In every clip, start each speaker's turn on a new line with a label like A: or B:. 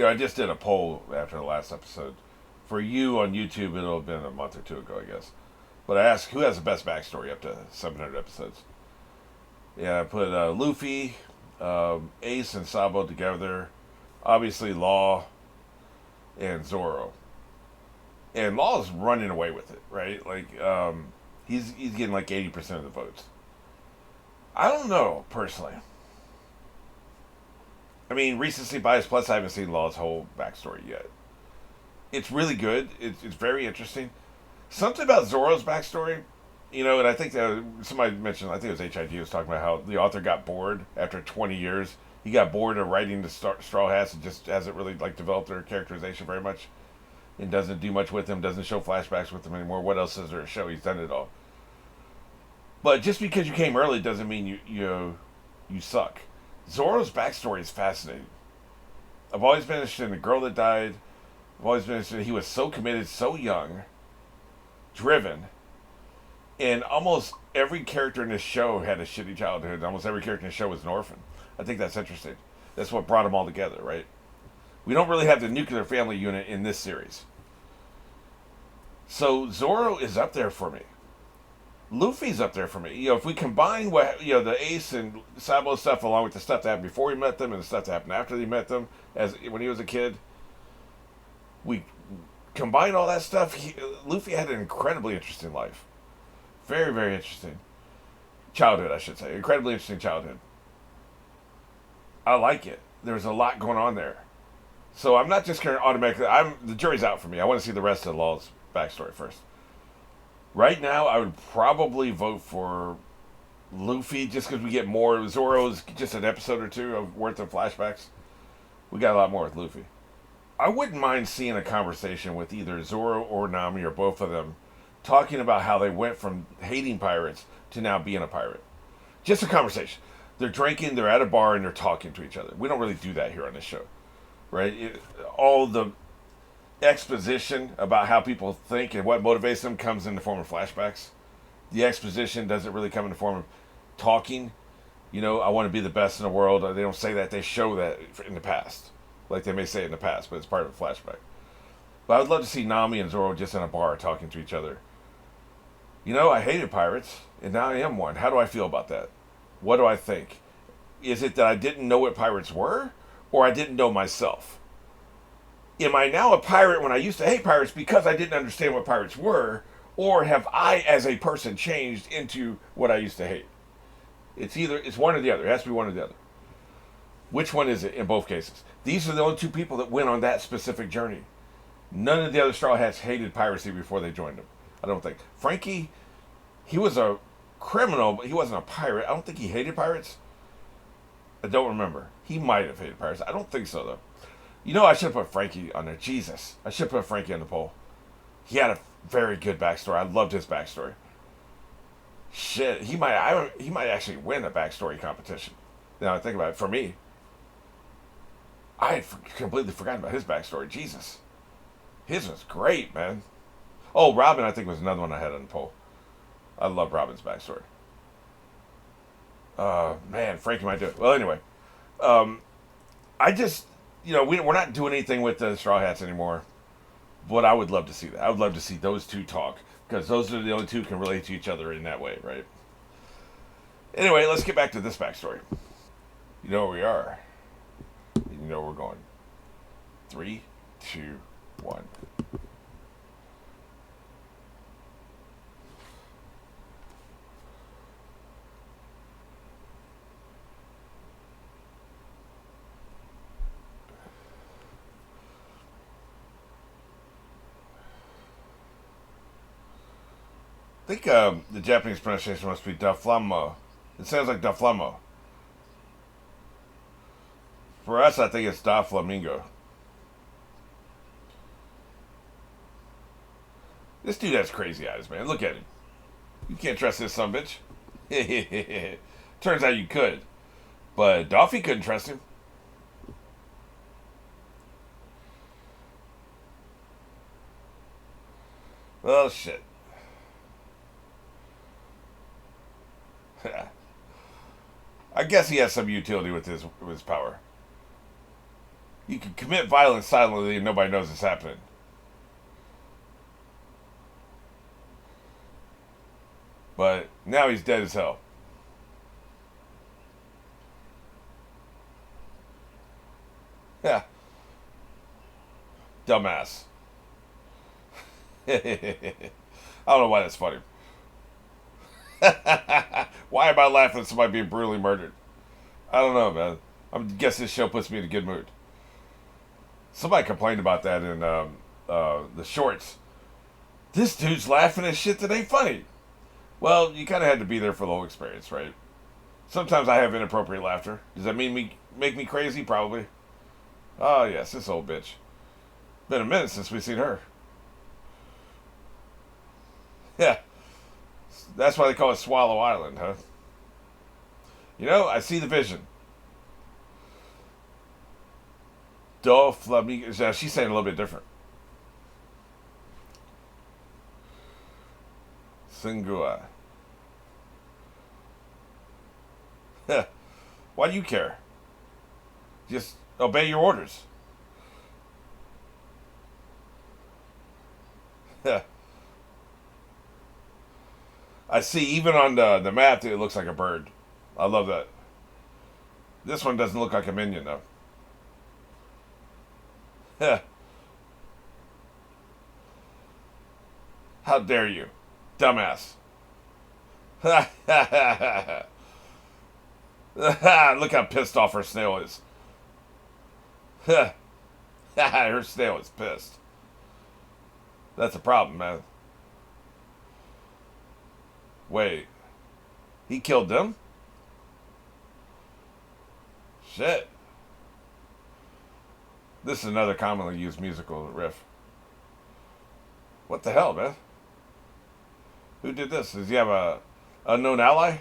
A: I just did a poll after the last episode. For you on YouTube, it'll have been a month or two ago, I guess. But I asked who has the best backstory up to 700 episodes. Yeah, I put Luffy, Ace, and Sabo together. Obviously, Law and Zoro. And Law's running away with it, right? Like, he's getting like 80% of the votes. I don't know personally. I mean, recency bias. Plus, I haven't seen Law's whole backstory yet. It's really good. It's very interesting. Something about Zoro's backstory, and I think somebody mentioned, I think it was HIG was talking about how the author got bored after 20 years. He got bored of writing the Straw Hats and just hasn't really like developed their characterization very much, and doesn't do much with them. Doesn't show flashbacks with them anymore. What else is there to show? He's done it all. But just because you came early doesn't mean you suck. Zoro's backstory is fascinating. I've always been interested in the girl that died. I've always been interested. He was so committed, so young, driven, and almost every character in this show had a shitty childhood. Almost every character in the show was an orphan. I think that's interesting. That's what brought them all together, right? We don't really have the nuclear family unit in this series. So Zoro is up there for me. Luffy's up there for me. If we combine the Ace and Sabo stuff along with the stuff that happened before he met them and the stuff that happened after he met them, as when he was a kid, we combine all that stuff. Luffy had an incredibly interesting life, very very interesting childhood, I should say. Incredibly interesting childhood. I like it. There's a lot going on there, so I'm not just going to automatically. The jury's out for me. I want to see the rest of Law's backstory first. Right now, I would probably vote for Luffy just because we get more. Zoro's just an episode or two of worth of flashbacks. We got a lot more with Luffy. I wouldn't mind seeing a conversation with either Zoro or Nami or both of them talking about how they went from hating pirates to now being a pirate. Just a conversation. They're drinking, they're at a bar, and they're talking to each other. We don't really do that here on this show, right? All the exposition about how people think and what motivates them comes in the form of flashbacks. The exposition doesn't really come in the form of talking. I want to be the best in the world. They don't say that. They show that in the past. Like they may say it in the past, but it's part of a flashback. But I would love to see Nami and Zoro just in a bar talking to each other. I hated pirates, and now I am one. How do I feel about that? What do I think? Is it that I didn't know what pirates were, or I didn't know myself? Am I now a pirate when I used to hate pirates because I didn't understand what pirates were, or have I, as a person, changed into what I used to hate? It's one or the other. It has to be one or the other. Which one is it in both cases? These are the only two people that went on that specific journey. None of the other Straw Hats hated piracy before they joined them. I don't think. Frankie, he was a criminal, but he wasn't a pirate. I don't think he hated pirates. I don't remember. He might have hated pirates. I don't think so, though. I should have put Frankie on there. Jesus. I should have put Frankie on the poll. He had a very good backstory. I loved his backstory. Shit. He might actually win a backstory competition. Now I think about it. For me, I had completely forgotten about his backstory. Jesus. His was great, man. Oh, Robin, I think, was another one I had on the poll. I love Robin's backstory. Man, Frankie might do it. Well, anyway. I just, we're not doing anything with the Straw Hats anymore. But I would love to see that. I would love to see those two talk. Because those are the only two who can relate to each other in that way, right? Anyway, let's get back to this backstory. You know where we are. You know where we're going. 3, 2, 1. I think the Japanese pronunciation must be Daflamo. It sounds like Daflamo. For us, I think it's Da Flamingo. This dude has crazy eyes, man. Look at him. You can't trust this son bitch. Turns out you could. But Doffy couldn't trust him. Well, shit. I guess he has some utility with his power. You can commit violence silently and nobody knows it's happening. But now he's dead as hell. Yeah. Dumbass. I don't know why that's funny. Why am I laughing at somebody being brutally murdered? I don't know, man. I guess this show puts me in a good mood. Somebody complained about that in the shorts. This dude's laughing at shit that ain't funny. Well, you kind of had to be there for the whole experience, right? Sometimes I have inappropriate laughter. Does that mean make me crazy? Probably. Oh, yes, this old bitch. Been a minute since we've seen her. Yeah. That's why they call it Swallow Island, huh? You know, I see the vision. Do Flamingo. She's saying a little bit different. Singua. Why do you care? Just obey your orders. I see, even on the map, it looks like a bird. I love that. This one doesn't look like a minion, though. How dare you, dumbass. Look how pissed off her snail is. Her snail is pissed. That's a problem, man. Wait. He killed them? Shit. This is another commonly used musical riff. What the hell, man? Who did this? Does he have a unknown ally?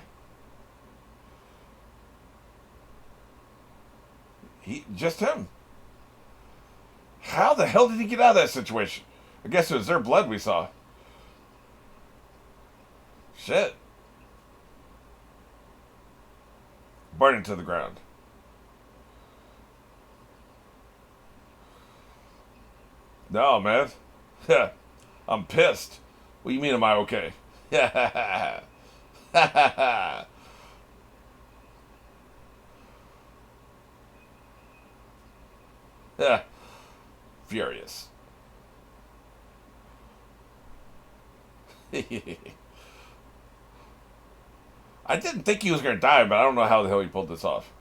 A: Just him. How the hell did he get out of that situation? I guess it was their blood we saw. Shit. Burn it to the ground. No, man. I'm pissed. What do you mean, am I okay? Yeah. Furious. I didn't think he was going to die, but I don't know how the hell he pulled this off.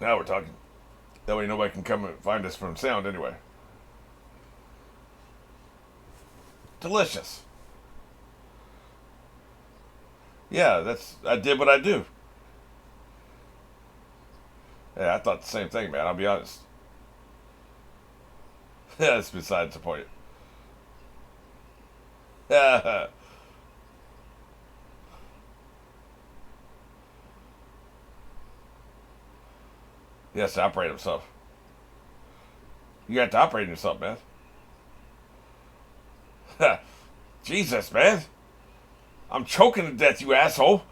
A: Now we're talking. That way nobody can come and find us from sound anyway. Delicious. Yeah, I did what I do. Yeah, I thought the same thing, man. I'll be honest. That's besides the point. He has to operate himself. You have to operate yourself, man. Jesus, man. I'm choking to death, you asshole.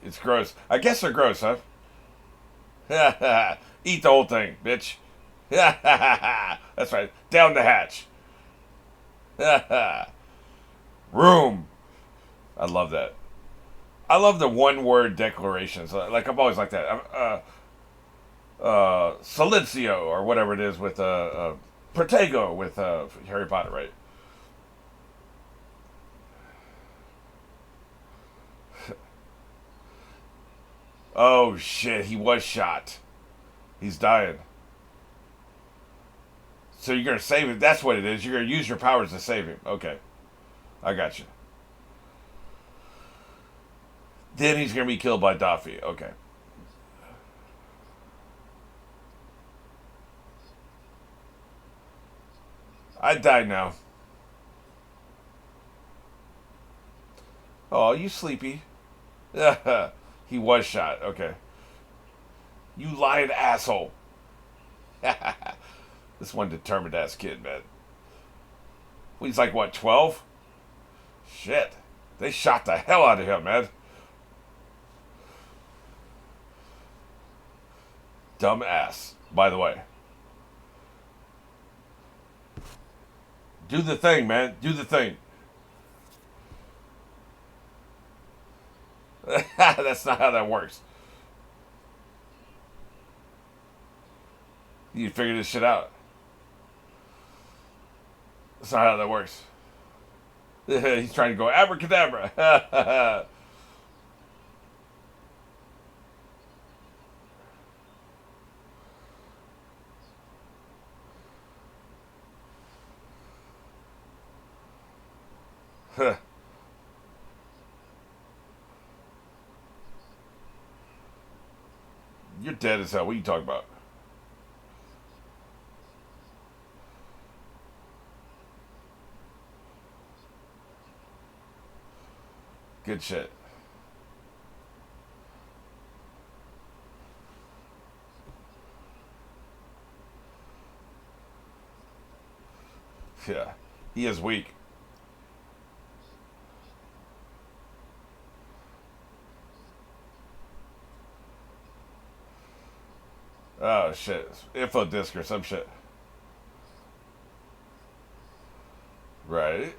A: It's gross. I guess they're gross, huh? Eat the whole thing, bitch. That's right. Down the hatch. Room. I love that. I love the one-word declarations. Like, I've always liked that. Silencio, or whatever it is with Protego with Harry Potter, right? Oh, shit. He was shot. He's dying. So you're going to save him. That's what it is. You're going to use your powers to save him. Okay. I got you. Then he's going to be killed by Daffy. Okay. I died now. Oh, you sleepy. He was shot. Okay. You lying asshole. This one determined ass kid, man. He's like, what, 12? Shit. They shot the hell out of him, man. Dumb ass, by the way. Do the thing, man. Do the thing. That's not how that works. You figure this shit out. That's not how that works. He's trying to go abracadabra. You're dead as hell. What are you talking about? Good shit. Yeah. He is weak. Oh shit. Info disc or some shit. Right.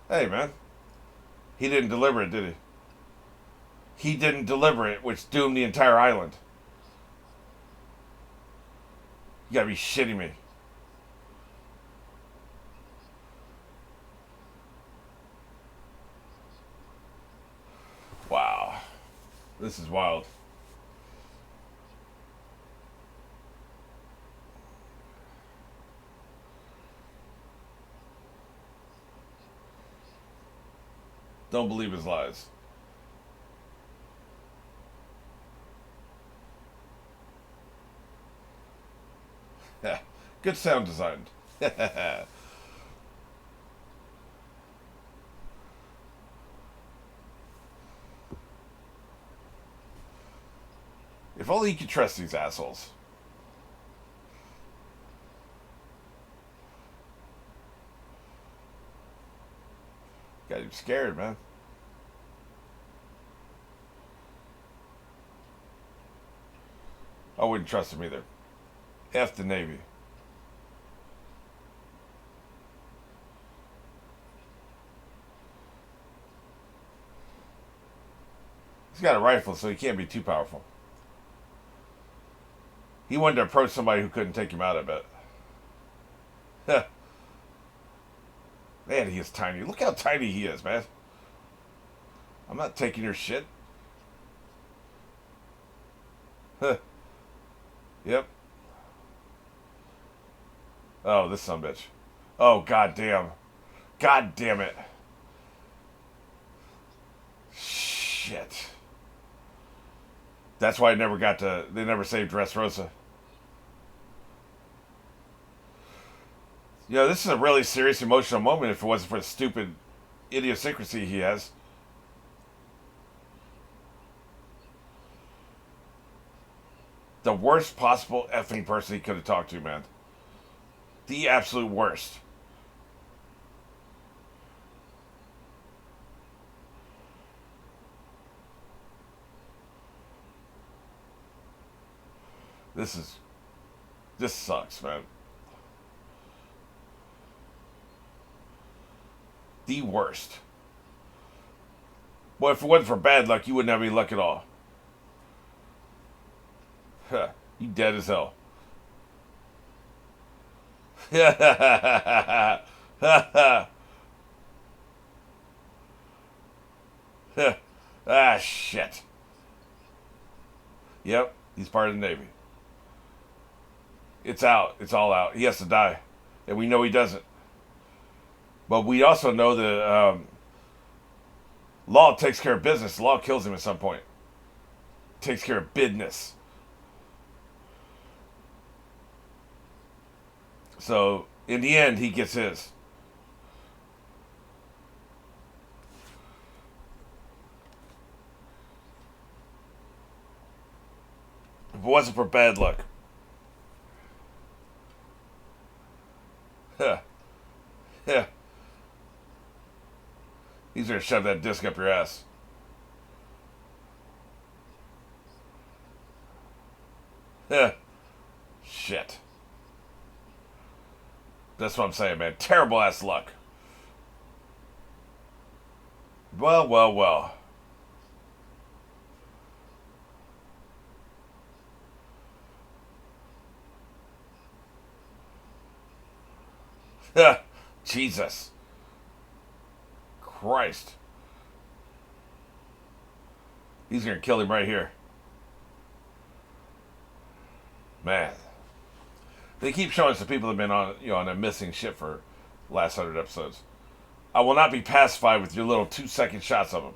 A: Hey man. He didn't deliver it, did he? He didn't deliver it, which doomed the entire island. You gotta be shitting me. Wow. This is wild. Don't believe his lies. Good sound design. If only you could trust these assholes. Got him scared, man. I wouldn't trust him either. F the Navy. He's got a rifle, so he can't be too powerful. He wanted to approach somebody who couldn't take him out, I bet. Man, he is tiny. Look how tiny he is, man. I'm not taking your shit. Yep. Oh, this sumbitch. Oh, goddamn. God damn it. Shit. That's why I never got to. They never saved Dressrosa. You know, this is a really serious emotional moment if it wasn't for the stupid idiosyncrasy he has. The worst possible effing person he could have talked to, man. The absolute worst. This sucks, man. The worst. Well, if it wasn't for bad luck, you wouldn't have any luck at all. Huh. You dead as hell. Ah, shit. Yep, he's part of the Navy. It's out. It's all out. He has to die. And we know he doesn't. But we also know the law takes care of business. The law kills him at some point. Takes care of business. So, in the end, he gets his. If it wasn't for bad luck. Huh. Yeah. He's gonna shove that disc up your ass. Huh. Shit. That's what I'm saying, man. Terrible ass luck. Well, well, well. Jesus Christ. He's gonna kill him right here. Man. They keep showing some people that have been on, on a missing ship for the last 100 episodes. I will not be pacified with your little 2-second shots of them.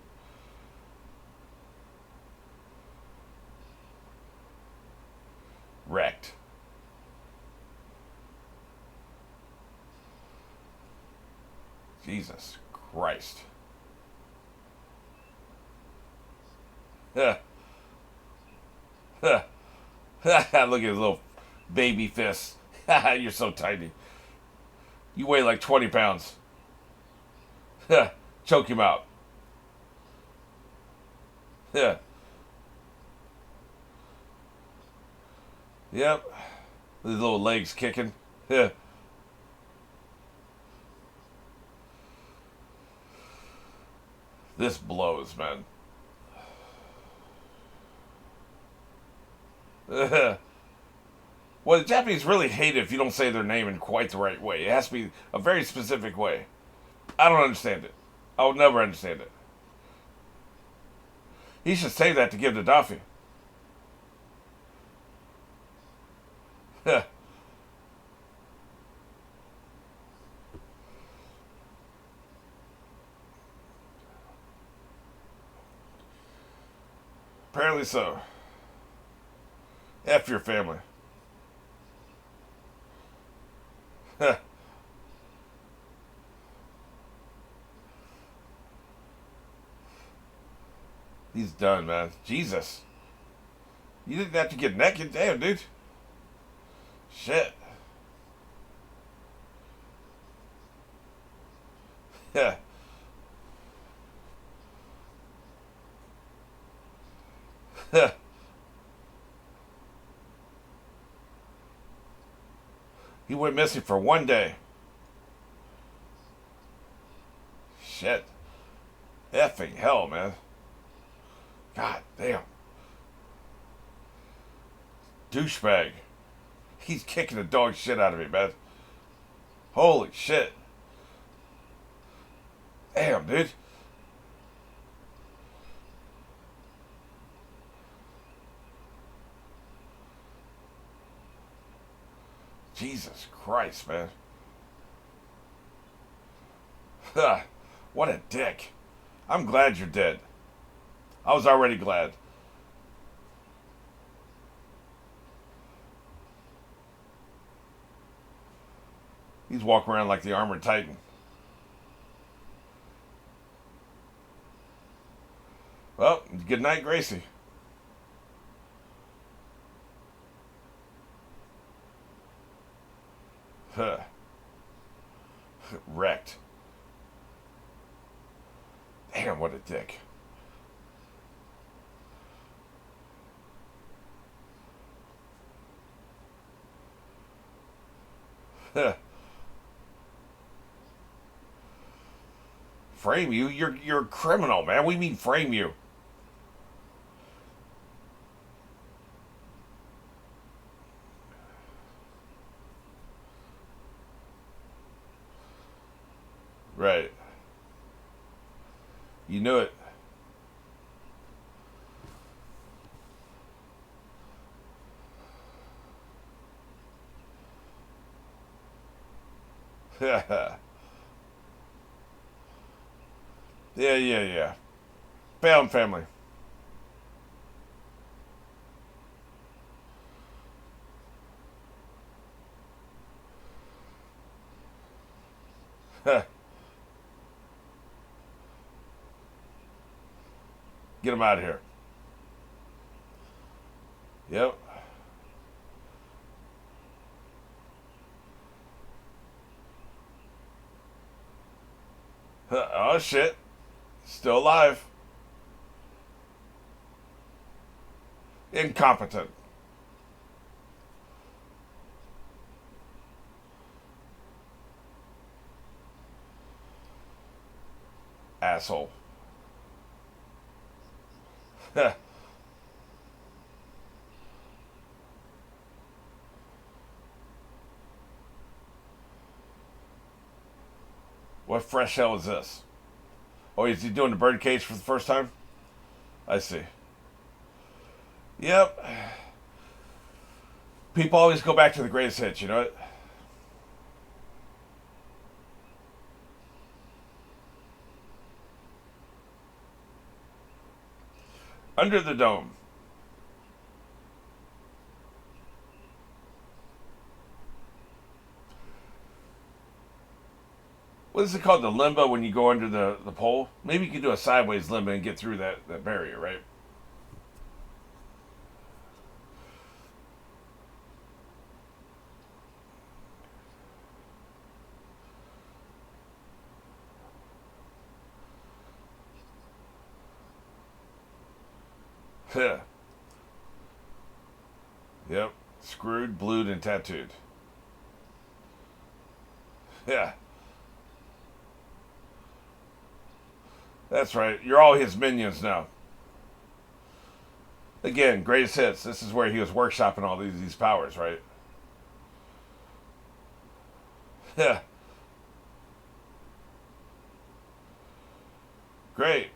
A: Wrecked. Jesus Christ. Look at his little baby fists. You're so tiny. You weigh like 20 pounds. Choke him out. Yep. His little legs kicking. This blows, man. Well, the Japanese really hate it if you don't say their name in quite the right way. It has to be a very specific way. I don't understand it. I will never understand it. He should say that to give to Duffy. Apparently so. F your family. He's done, man. Jesus. You didn't have to get naked. Damn, dude. Shit. Yeah. He went missing for one day. Shit. Effing hell, man. God damn. Douchebag. He's kicking the dog shit out of me, man. Holy shit. Damn, dude. Jesus Christ, man. What a dick. I'm glad you're dead. I was already glad. He's walking around like the armored titan. Well, good night, Gracie. Wrecked. Damn, what a dick. Frame you? You're a criminal, man. We mean frame you. Right. You knew it. Yeah, yeah. Found family. Get him out of here. Yep. Oh shit. Still alive. Incompetent. Asshole. What fresh hell is this? Oh, is he doing the birdcage for the first time? I see. Yep. People always go back to the greatest hits, you know what? Under the Dome. What is it called? The limbo when you go under the pole? Maybe you could do a sideways limbo and get through that barrier, right? Yep. Screwed, blued, and tattooed. Yeah. That's right. You're all his minions now. Again, greatest hits. This is where he was workshopping all these powers, right? Yeah. Great.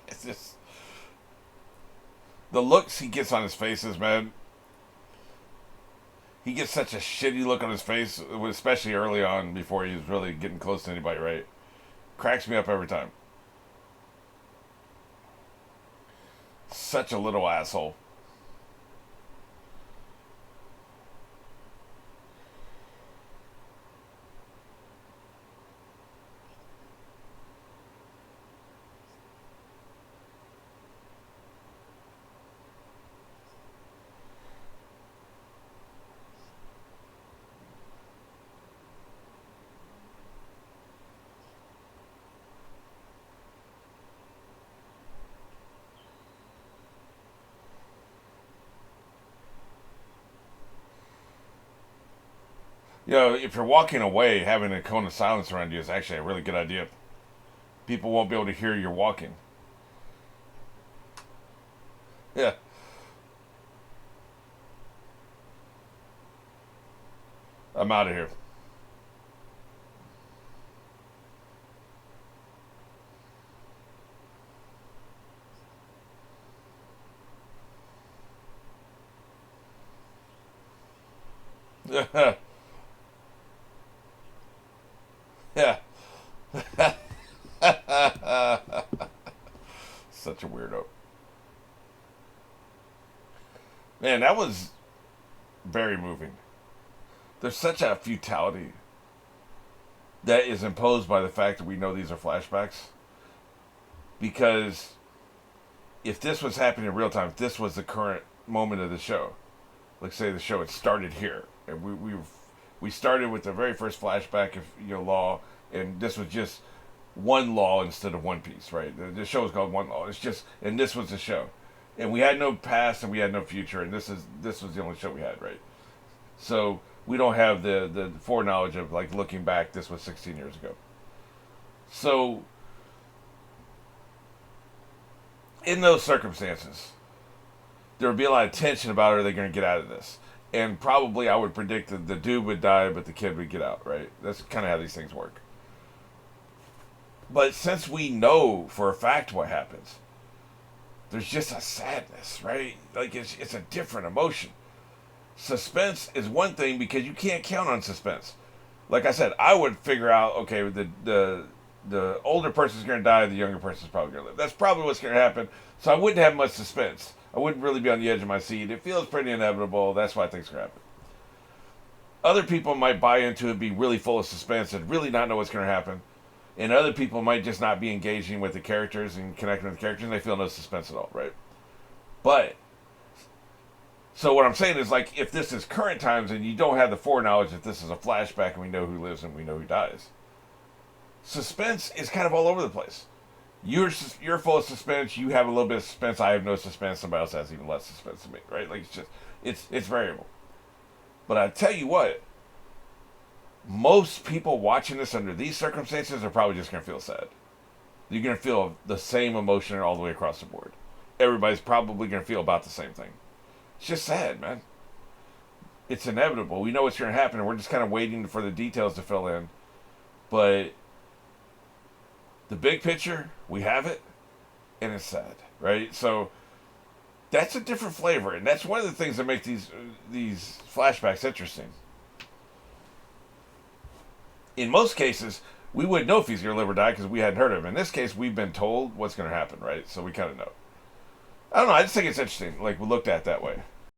A: It's just the looks he gets on his faces, man. He gets such a shitty look on his face, especially early on before he was really getting close to anybody, right? Cracks me up every time. Such a little asshole. You know, if you're walking away, having a cone of silence around you is actually a really good idea. People won't be able to hear you're walking. Yeah. I'm out of here. Yeah. Such a weirdo. Man, that was very moving. There's such a futility. that is imposed by the fact that we know these are flashbacks. Because if this was happening in real time, if this was the current moment of the show, like say the show had started here, and we started with the very first flashback of Law, and this was just one Law instead of One Piece, right? The show is called One Law. It's just, and this was the show, and we had no past and we had no future, and this was the only show we had, right? So we don't have the foreknowledge of like looking back. This was 16 years ago. So in those circumstances, there would be a lot of tension about are they going to get out of this. And probably I would predict that the dude would die, but the kid would get out, right? That's kind of how these things work. But since we know for a fact what happens, there's just a sadness, right? Like it's a different emotion. Suspense is one thing because you can't count on suspense. Like I said, I would figure out, okay, the older person's going to die, the younger person's probably going to live. That's probably what's going to happen. So I wouldn't have much suspense. I wouldn't really be on the edge of my seat. It feels pretty inevitable. That's why I think it's going to happen. Other people might buy into it, be really full of suspense, and really not know what's going to happen. And other people might just not be engaging with the characters and connecting with the characters, and they feel no suspense at all, right? But, so what I'm saying is, like, if this is current times and you don't have the foreknowledge that this is a flashback and we know who lives and we know who dies, suspense is kind of all over the place. You're full of suspense. You have a little bit of suspense. I have no suspense. Somebody else has even less suspense than me, right? Like it's variable. But I tell you what, most people watching this under these circumstances are probably just going to feel sad. You're going to feel the same emotion all the way across the board. Everybody's probably going to feel about the same thing. It's just sad, man. It's inevitable. We know what's going to happen, and we're just kind of waiting for the details to fill in. But the big picture, we have it, and it's sad, right? So that's a different flavor, and that's one of the things that make these flashbacks interesting. In most cases, we wouldn't know if he's going to live or die because we hadn't heard of him. In this case, we've been told what's going to happen, right? So we kind of know. I don't know. I just think it's interesting, like, we looked at it that way.